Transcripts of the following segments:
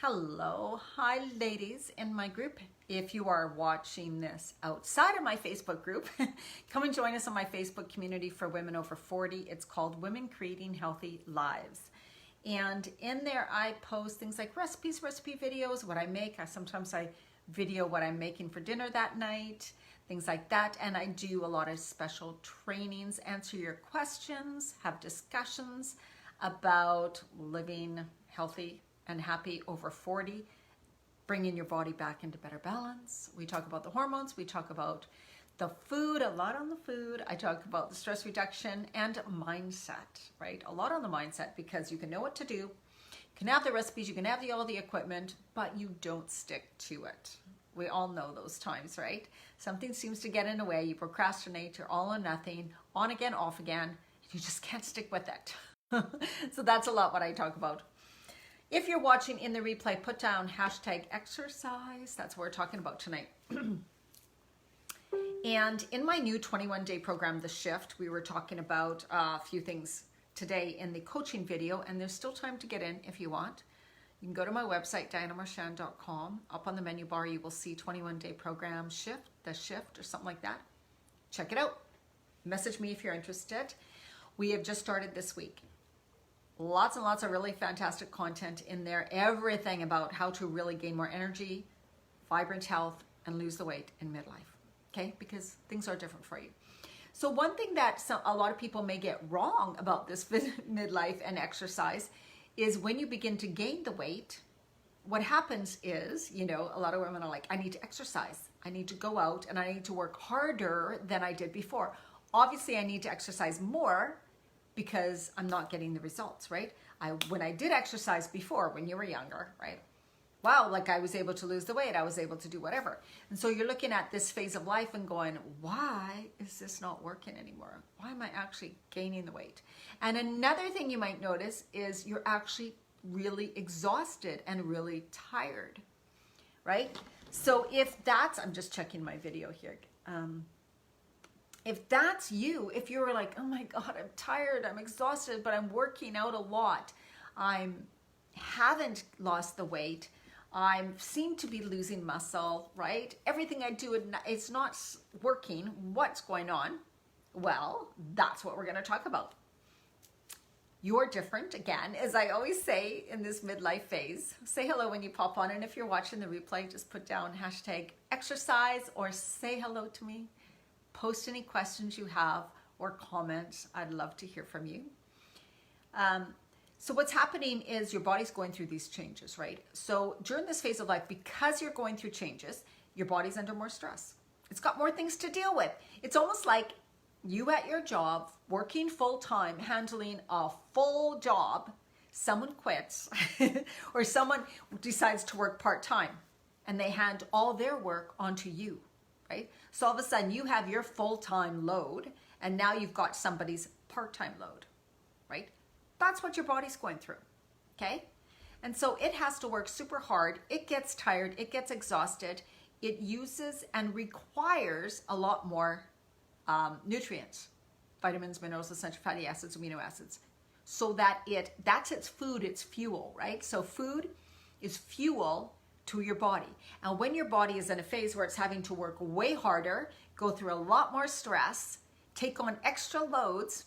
Hello, hi ladies in my group. If you are watching this outside of my Facebook group, come and join us on my Facebook community for women over 40. It's called Women Creating Healthy Lives. And in there I post things like recipe videos, what I make. Sometimes I video what I'm making for dinner that night, things like that. And I do a lot of special trainings, answer your questions, have discussions about living healthy and happy over 40, bringing your body back into better balance. We talk about the hormones, we talk about the food, a lot on the food. I talk about the stress reduction and mindset, right? A lot on the mindset, because you can know what to do, you can have the recipes, you can have all the equipment, but you don't stick to it. We all know those times, right? Something seems to get in the way, you procrastinate, you're all or nothing, on again, off again, you just can't stick with it. So that's a lot what I talk about. If you're watching in the replay, put down #exercise. That's what we're talking about tonight. And in my new 21-day program, The Shift, we were talking about a few things today in the coaching video, and there's still time to get in if you want. You can go to my website, dianamarchand.com. Up on the menu bar, you will see 21-day program Shift, The Shift, or something like that. Check it out. Message me if you're interested. We have just started this week. Lots and lots of really fantastic content in there. Everything about how to really gain more energy, vibrant health, and lose the weight in midlife. Okay? Because things are different for you. So one thing that a lot of people may get wrong about this midlife and exercise is when you begin to gain the weight, what happens is, a lot of women are like, I need to exercise. I need to go out and I need to work harder than I did before. Obviously, I need to exercise more because I'm not getting the results, right? When I did exercise before, when you were younger, right? Wow, like I was able to lose the weight, I was able to do whatever. And so you're looking at this phase of life and going, why is this not working anymore? Why am I actually gaining the weight? And another thing you might notice is you're actually really exhausted and really tired, right? So if that's, I'm just checking my video here. If that's you, if you're like, oh my God, I'm tired, I'm exhausted, but I'm working out a lot, I haven't lost the weight, I seem to be losing muscle, right? Everything I do, it's not working. What's going on? Well, that's what we're going to talk about. You're different, again, as I always say in this midlife phase. Say hello when you pop on, and if you're watching the replay, just put down #exercise or say hello to me. Post any questions you have or comments. I'd love to hear from you. So what's happening is your body's going through these changes, right? So during this phase of life, because you're going through changes, your body's under more stress. It's got more things to deal with. It's almost like you at your job, working full time, handling a full job, someone quits or someone decides to work part time and they hand all their work onto you. Right? So all of a sudden you have your full-time load and now you've got somebody's part-time load, right? That's what your body's going through, okay? And so it has to work super hard. It gets tired, it gets exhausted. It uses and requires a lot more nutrients, vitamins, minerals, essential fatty acids, amino acids, so that that's its food, its fuel, right? So food is fuel to your body. And when your body is in a phase where it's having to work way harder, go through a lot more stress, take on extra loads,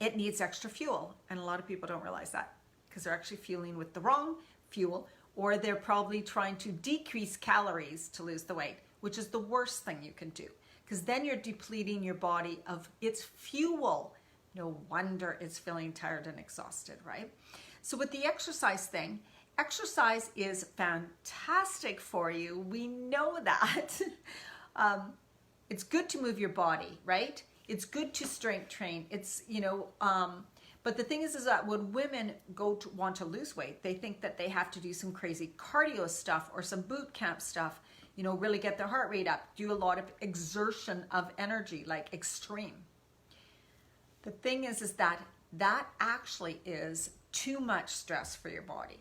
it needs extra fuel. And a lot of people don't realize that because they're actually fueling with the wrong fuel, or they're probably trying to decrease calories to lose the weight, which is the worst thing you can do, because then you're depleting your body of its fuel. No wonder it's feeling tired and exhausted, right? So with the exercise thing, exercise is fantastic for you. We know that. It's good to move your body, right? It's good to strength train. It's, but the thing is that when women want to lose weight, they think that they have to do some crazy cardio stuff or some boot camp stuff, really get their heart rate up, do a lot of exertion of energy, like extreme. The thing is that actually is too much stress for your body.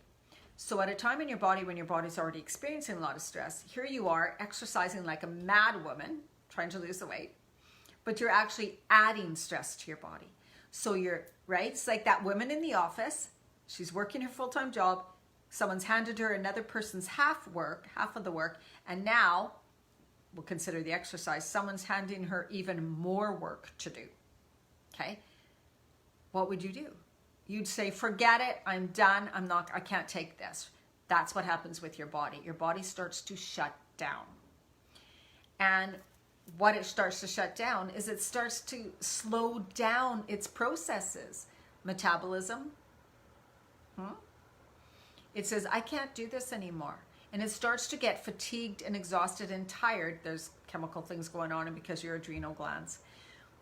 So at a time in your body when your body's already experiencing a lot of stress, here you are exercising like a mad woman, trying to lose the weight, but you're actually adding stress to your body. So you're, right? It's like that woman in the office, she's working her full-time job, Someone's handed her another person's half of the work, and now we'll consider the exercise. Someone's handing her even more work to do. Okay? What would you do? You'd say, forget it, I'm done, I can't take this. That's what happens with your body. Your body starts to shut down. And what it starts to shut down is it starts to slow down its processes. Metabolism. It says, I can't do this anymore. And it starts to get fatigued and exhausted and tired. There's chemical things going on and because your adrenal glands.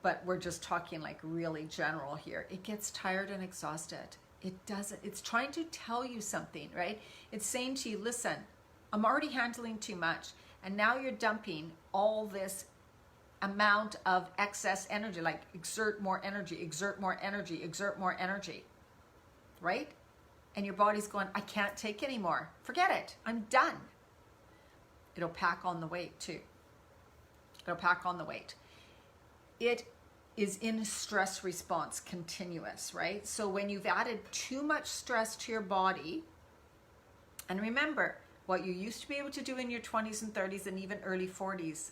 But we're just talking like really general here. It gets tired and exhausted. It's trying to tell you something, right? It's saying to you, listen, I'm already handling too much. And now you're dumping all this amount of excess energy, like exert more energy, exert more energy, exert more energy, right? And your body's going, I can't take anymore. Forget it. I'm done. It'll pack on the weight too. It'll pack on the weight. It is in stress response, continuous, right? So when you've added too much stress to your body, and remember, what you used to be able to do in your 20s and 30s and even early 40s,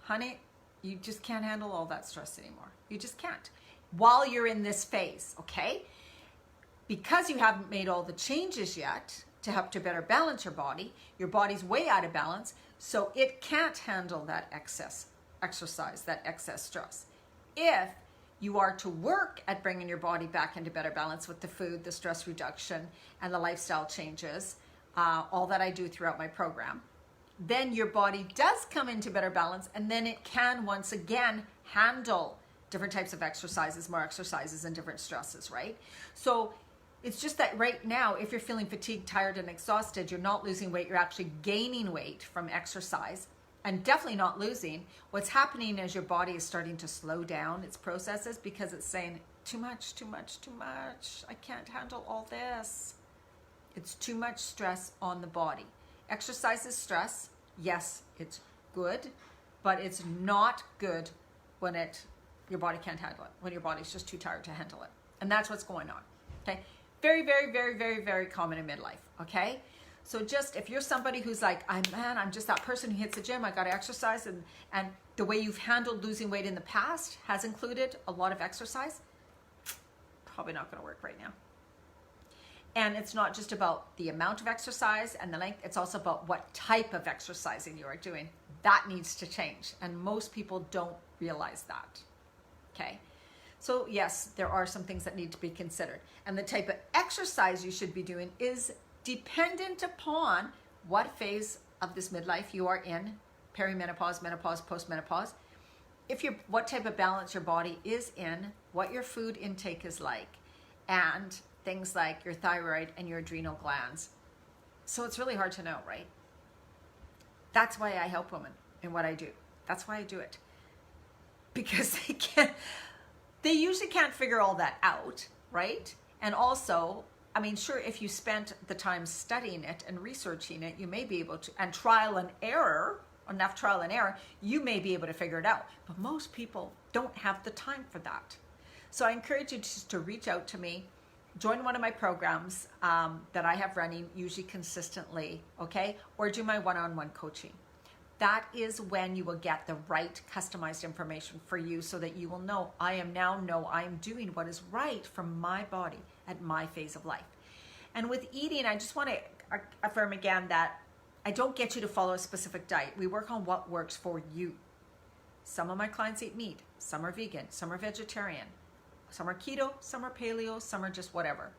honey, you just can't handle all that stress anymore. You just can't. While you're in this phase, okay? Because you haven't made all the changes yet to help to better balance your body's way out of balance, so it can't handle that excess exercise, that excess stress. If you are to work at bringing your body back into better balance with the food, the stress reduction, and the lifestyle changes, all that I do throughout my program, then your body does come into better balance, and then it can once again handle different types of exercises, more exercises, and different stresses, right? So it's just that right now, if you're feeling fatigued, tired, and exhausted, you're not losing weight, you're actually gaining weight from exercise, and definitely not losing. What's happening is your body is starting to slow down its processes because it's saying, too much, too much, too much. I can't handle all this. It's too much stress on the body. Exercise is stress. Yes, it's good, but it's not good when your body can't handle it, when your body's just too tired to handle it. And that's what's going on, okay? Very, very, very, very, very common in midlife, okay? So just, if you're somebody who's like, I'm just that person who hits the gym, I got to exercise, and the way you've handled losing weight in the past has included a lot of exercise, probably not going to work right now. And it's not just about the amount of exercise and the length, it's also about what type of exercising you are doing. That needs to change, and most people don't realize that, okay? So yes, there are some things that need to be considered. And the type of exercise you should be doing is dependent upon what phase of this midlife you are in, perimenopause, menopause, postmenopause, what type of balance your body is in, what your food intake is like, and things like your thyroid and your adrenal glands. So it's really hard to know, right? That's why I help women in what I do. That's why I do it. Because they usually can't figure all that out, right? And also, I mean, sure, if you spent the time studying it and researching it, you may be able to, and enough trial and error, you may be able to figure it out. But most people don't have the time for that. So I encourage you just to reach out to me, join one of my programs that I have running usually consistently, okay? Or do my one-on-one coaching. That is when you will get the right customized information for you so that you will know, I am doing what is right for my body at my phase of life. And with eating, I just want to affirm again that I don't get you to follow a specific diet. We work on what works for you. Some of my clients eat meat, some are vegan, some are vegetarian, some are keto, some are paleo, some are just whatever,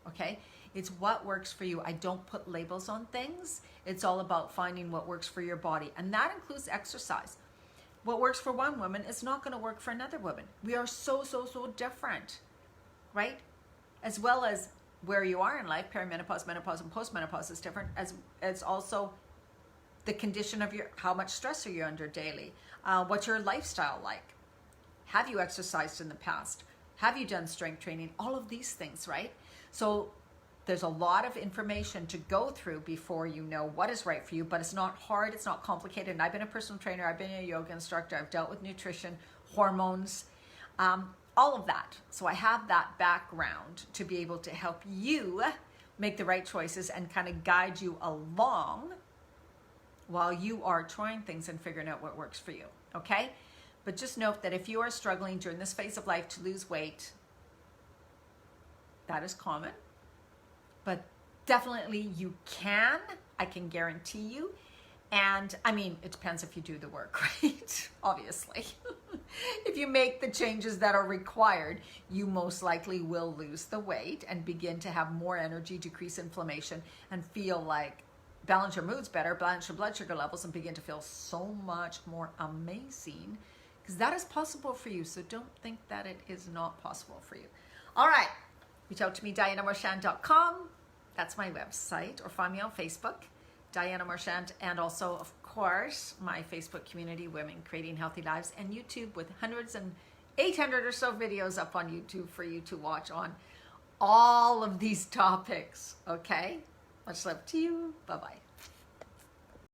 okay? It's what works for you. I don't put labels on things. It's all about finding what works for your body. And that includes exercise. What works for one woman is not going to work for another woman. We are so, so, so different, right? As well as where you are in life, perimenopause, menopause, and postmenopause is different, as also the condition of how much stress are you under daily? What's your lifestyle like? Have you exercised in the past? Have you done strength training? All of these things, right? So there's a lot of information to go through before you know what is right for you, but it's not hard, it's not complicated. And I've been a personal trainer, I've been a yoga instructor, I've dealt with nutrition, hormones, all of that. So I have that background to be able to help you make the right choices and kind of guide you along while you are trying things and figuring out what works for you, okay? But just note that if you are struggling during this phase of life to lose weight, that is common, but definitely you can, I can guarantee you. And I mean, it depends if you do the work, right? Obviously. If you make the changes that are required, you most likely will lose the weight and begin to have more energy, decrease inflammation, and feel like balance your moods better, balance your blood sugar levels, and begin to feel so much more amazing, because that is possible for you. So don't think that it is not possible for you. All right. Reach out to me, DianaMarchand.com. That's my website. Or find me on Facebook, Diana Marchand, and also, of course, my Facebook community, Women Creating Healthy Lives, and YouTube with hundreds and 800 or so videos up on YouTube for you to watch on all of these topics, okay? Much love to you. Bye-bye.